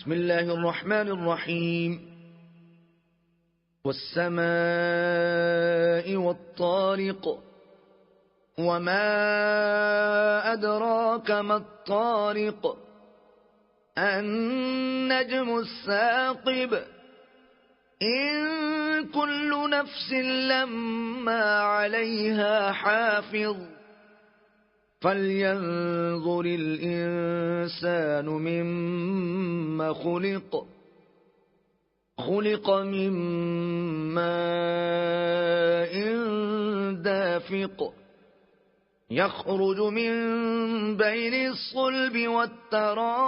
بسم الله الرحمن الرحيم. والسماء والطارق، وما أدراك ما الطارق، النجم الثاقب، إن كل نفس لما عليها حافظ، فلينظر الإنسان مما خلق. خلق من ماء دافق، يخرج من بين الصلب والترائب،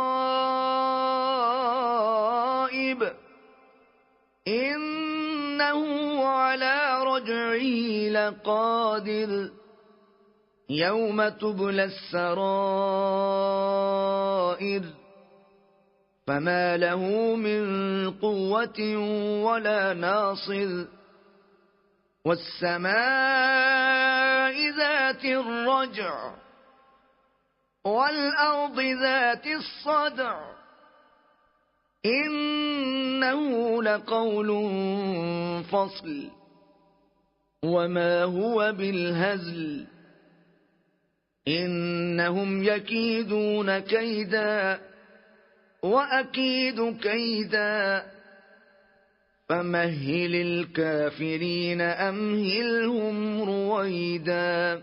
إنه على رجعه لقادر، يوم تبلى السرائر، فما له من قوة ولا ناصر. والسماء ذات الرجع، والأرض ذات الصدع، إنه لقول فصل، وما هو بالهزل، إنهم يكيدون كيدا وأكيد كيدا، فمهل الكافرين أمهلهم رويدا.